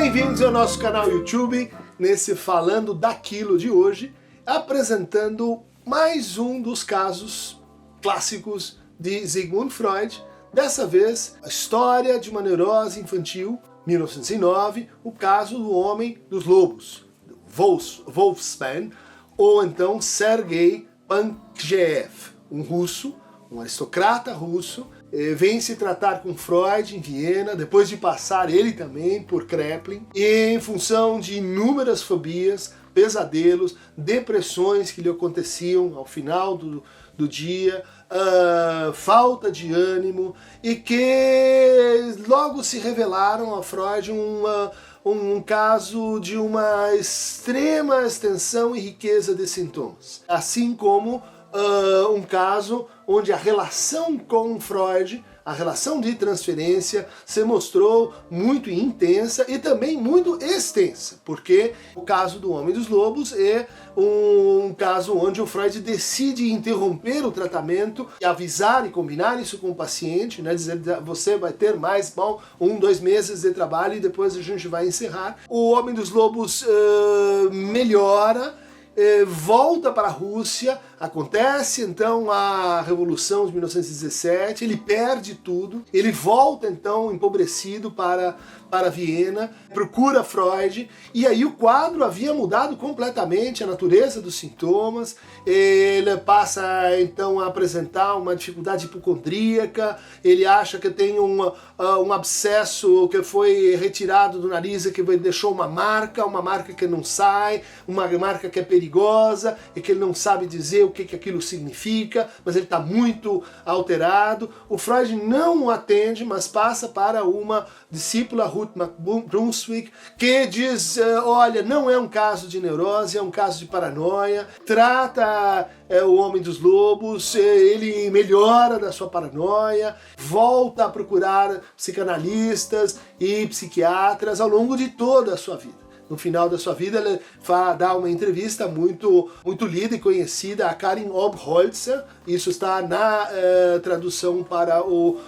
Bem-vindos ao nosso canal YouTube, nesse Falando Daquilo de hoje, apresentando mais um dos casos clássicos de Sigmund Freud, dessa vez a história de uma neurose infantil, 1909, o caso do Homem dos Lobos, Wolfsman, ou então Sergei Pankejeff, um russo, um aristocrata russo, vem se tratar com Freud em Viena, depois de passar ele também por Kraepelin, e em função de inúmeras fobias, pesadelos, depressões que lhe aconteciam ao final do dia, falta de ânimo, e que logo se revelaram a Freud um caso de uma extrema extensão e riqueza de sintomas. Assim como um caso onde a relação com Freud, a relação de transferência, se mostrou muito intensa e também muito extensa, porque o caso do Homem dos Lobos é um caso onde o Freud decide interromper o tratamento e avisar e combinar isso com o paciente, né, dizer, você vai ter mais 2 meses de trabalho e depois a gente vai encerrar. O Homem dos Lobos melhora, volta para a Rússia, acontece então a Revolução de 1917, ele perde tudo, ele volta então empobrecido para Viena, procura Freud, e aí o quadro havia mudado completamente, a natureza dos sintomas, ele passa então a apresentar uma dificuldade hipocondríaca, ele acha que tem um abscesso que foi retirado do nariz e que deixou uma marca que não sai, uma marca que é perigosa e que ele não sabe dizer o que aquilo significa, mas ele está muito alterado. O Freud não o atende, mas passa para uma discípula, Ruth Brunswick, que diz, olha, não é um caso de neurose, é um caso de paranoia, trata o Homem dos Lobos, ele melhora da sua paranoia, volta a procurar psicanalistas e psiquiatras ao longo de toda a sua vida. No final da sua vida, ele dá uma entrevista muito lida e conhecida a Karin Obholzer. Isso está na tradução para o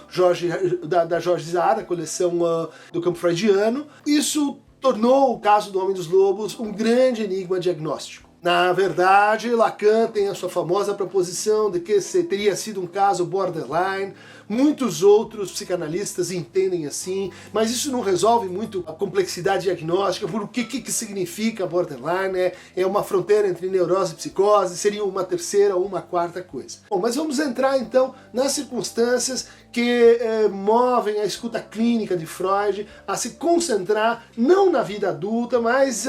da Jorge Zahar, a coleção do campo freudiano. Isso tornou o caso do Homem dos Lobos um grande enigma diagnóstico. Na verdade, Lacan tem a sua famosa proposição de que teria sido um caso borderline, muitos outros psicanalistas entendem assim, mas isso não resolve muito a complexidade diagnóstica, por o que significa borderline, é uma fronteira entre neurose e psicose, seria uma terceira ou uma quarta coisa. Bom, mas vamos entrar então nas circunstâncias que movem a escuta clínica de Freud a se concentrar não na vida adulta, mas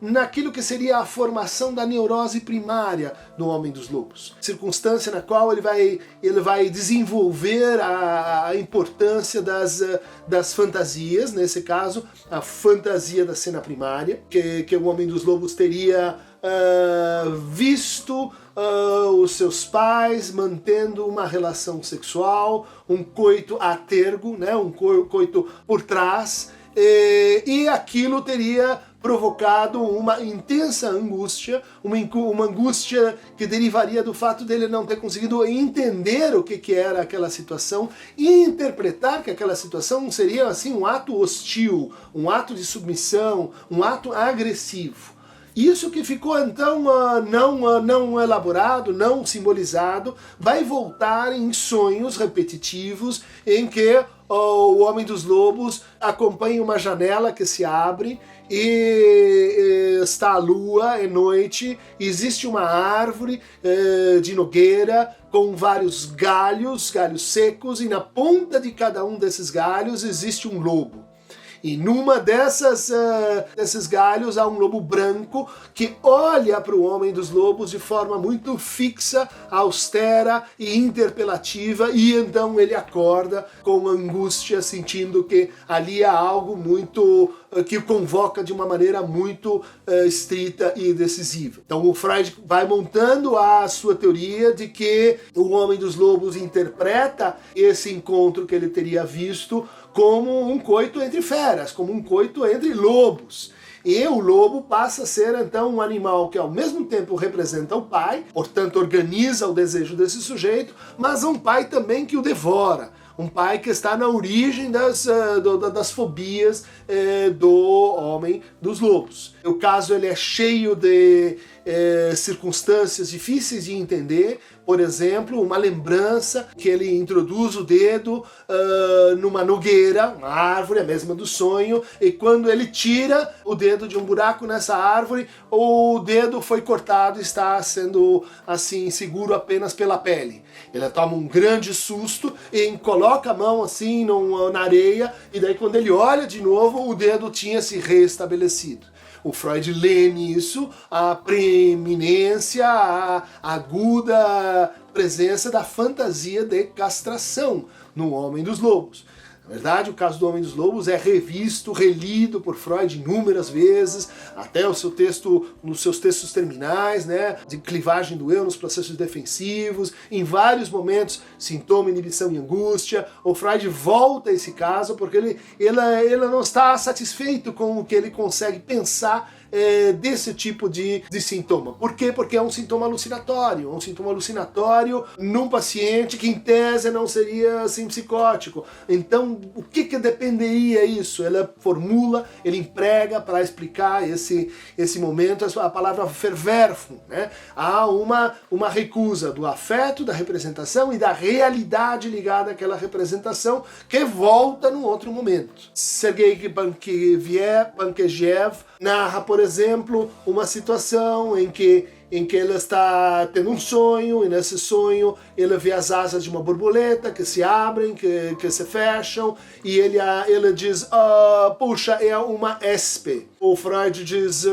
naquilo que seria a formação da neurose primária do Homem dos Lobos. Circunstância na qual ele vai desenvolver a importância das fantasias, nesse caso, a fantasia da cena primária, que o Homem dos Lobos teria visto os seus pais mantendo uma relação sexual, um coito a tergo, né, um coito por trás, e aquilo teria provocado uma intensa angústia, uma angústia que derivaria do fato dele não ter conseguido entender o que era aquela situação e interpretar que aquela situação seria assim um ato hostil, um ato de submissão, um ato agressivo. Isso que ficou então não elaborado, não simbolizado, vai voltar em sonhos repetitivos em que o Homem dos Lobos acompanha uma janela que se abre e está a lua, é noite, existe uma árvore de nogueira com vários galhos secos, e na ponta de cada um desses galhos existe um lobo. E numa desses galhos há um lobo branco que olha para o Homem dos Lobos de forma muito fixa, austera e interpelativa, e então ele acorda com angústia, sentindo que ali há algo que o convoca de uma maneira muito estrita e decisiva. Então o Freud vai montando a sua teoria de que o Homem dos Lobos interpreta esse encontro que ele teria visto como um coito entre feras, como um coito entre lobos. E o lobo passa a ser então um animal que ao mesmo tempo representa o pai, portanto organiza o desejo desse sujeito, mas um pai também que o devora, Um pai que está na origem das fobias do homem dos lobos. O caso ele é cheio de circunstâncias difíceis de entender. Por exemplo, uma lembrança que ele introduz o dedo numa nogueira, uma árvore, a mesma do sonho, e quando ele tira o dedo de um buraco nessa árvore, o dedo foi cortado e está sendo assim seguro apenas pela pele. Ele toma um grande susto e coloca a mão assim na areia, e daí quando ele olha de novo, o dedo tinha se restabelecido. O Freud lê nisso a preeminência, a aguda presença da fantasia de castração no Homem dos Lobos. Na verdade, o caso do Homem dos Lobos é revisto, relido por Freud inúmeras vezes, até o seu texto, nos seus textos terminais, né, de clivagem do eu nos processos defensivos, em vários momentos, sintoma, inibição e angústia. O Freud volta a esse caso porque ele não está satisfeito com o que ele consegue pensar desse tipo de sintoma. Por quê? Porque é um sintoma alucinatório num paciente que em tese não seria assim psicótico. Então, o que dependeria isso? Ele formula, ele emprega para explicar esse momento a palavra Verwerfung, né? Há uma recusa do afeto, da representação e da realidade ligada àquela representação que volta num outro momento. Sergei Pankeviev narra, por exemplo, uma situação em que ele está tendo um sonho, e nesse sonho ele vê as asas de uma borboleta que se abrem, que se fecham, e ele diz, puxa, é uma Espe. O Freud diz,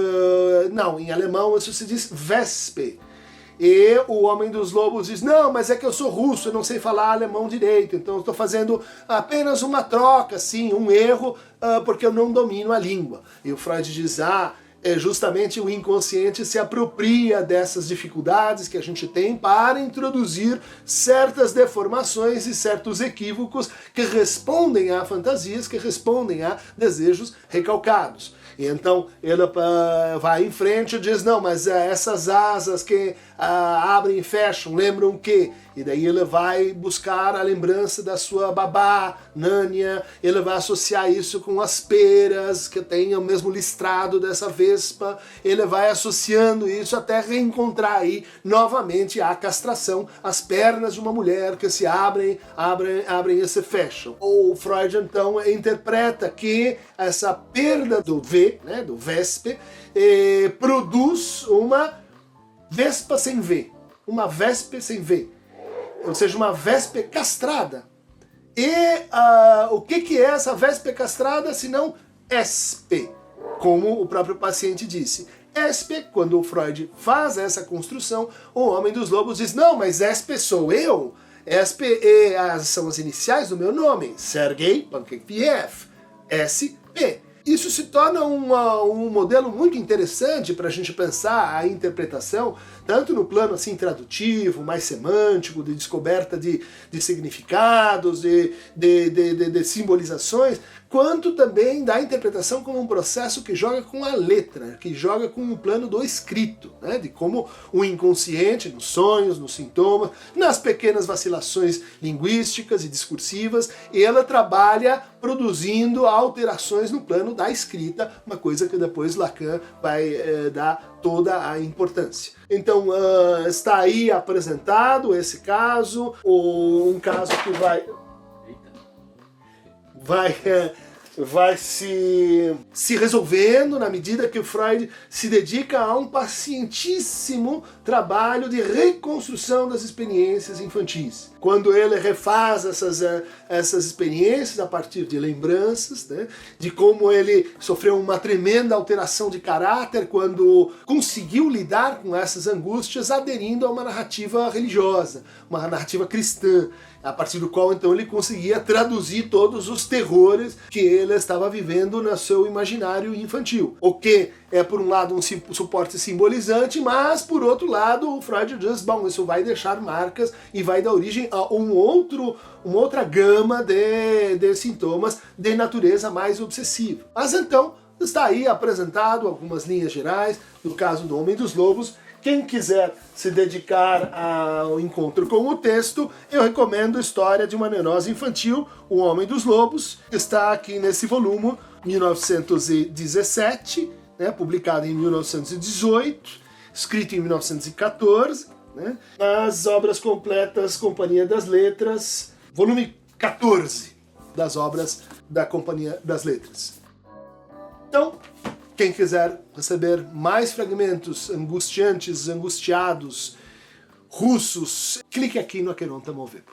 não, em alemão isso se diz Wespe. E o Homem dos Lobos diz, não, mas é que eu sou russo, eu não sei falar alemão direito, então eu estou fazendo apenas uma troca, assim, um erro, porque eu não domino a língua. E o Freud diz, é justamente o inconsciente se apropria dessas dificuldades que a gente tem para introduzir certas deformações e certos equívocos que respondem a fantasias, que respondem a desejos recalcados. E então ele vai em frente e diz, não, mas essas asas que abrem e fecham, lembram o quê? E daí ele vai buscar a lembrança da sua babá, Nânia, ele vai associar isso com as peras, que tem o mesmo listrado dessa vespa, ele vai associando isso até reencontrar aí novamente a castração, as pernas de uma mulher que se abrem e se fecham. O Freud então interpreta que essa perda do V, né, do Vespe, produz uma vespa sem V, uma vespe sem V. Ou seja, uma vespe castrada. E o que é essa vespe castrada, senão espe, como o próprio paciente disse. Espe, quando o Freud faz essa construção, o Homem dos Lobos diz, não, mas espe sou eu. Espe são as iniciais do meu nome, Sergei Pankeviev, SP. Isso se torna um modelo muito interessante para a gente pensar a interpretação, tanto no plano assim tradutivo, mais semântico, de descoberta de significados, de simbolizações, quanto também da interpretação como um processo que joga com a letra, que joga com o plano do escrito, né? De como o inconsciente, nos sonhos, nos sintomas, nas pequenas vacilações linguísticas e discursivas, ela trabalha produzindo alterações no plano da escrita, uma coisa que depois Lacan vai dar toda a importância. Então está aí apresentado esse caso, um caso que vai se resolvendo na medida que o Freud se dedica a um pacientíssimo trabalho de reconstrução das experiências infantis. Quando ele refaz essas experiências a partir de lembranças, né, de como ele sofreu uma tremenda alteração de caráter quando conseguiu lidar com essas angústias aderindo a uma narrativa religiosa, uma narrativa cristã, a partir do qual então ele conseguia traduzir todos os terrores que ele estava vivendo no seu imaginário infantil. O que é, por um lado, um suporte simbolizante, mas, por outro lado, o Freud diz, bom, isso vai deixar marcas e vai dar origem a uma outra gama de sintomas de natureza mais obsessiva. Mas então, está aí apresentado algumas linhas gerais do caso do Homem dos Lobos, Quem quiser se dedicar ao encontro com o texto, eu recomendo a história de uma neurose infantil, O Homem dos Lobos, que está aqui nesse volume, 1917, né, publicado em 1918, escrito em 1914, né, nas obras completas Companhia das Letras, volume 14 das obras da Companhia das Letras. Então, quem quiser receber mais fragmentos angustiantes, angustiados, russos, clique aqui no Aqueronta Movebo.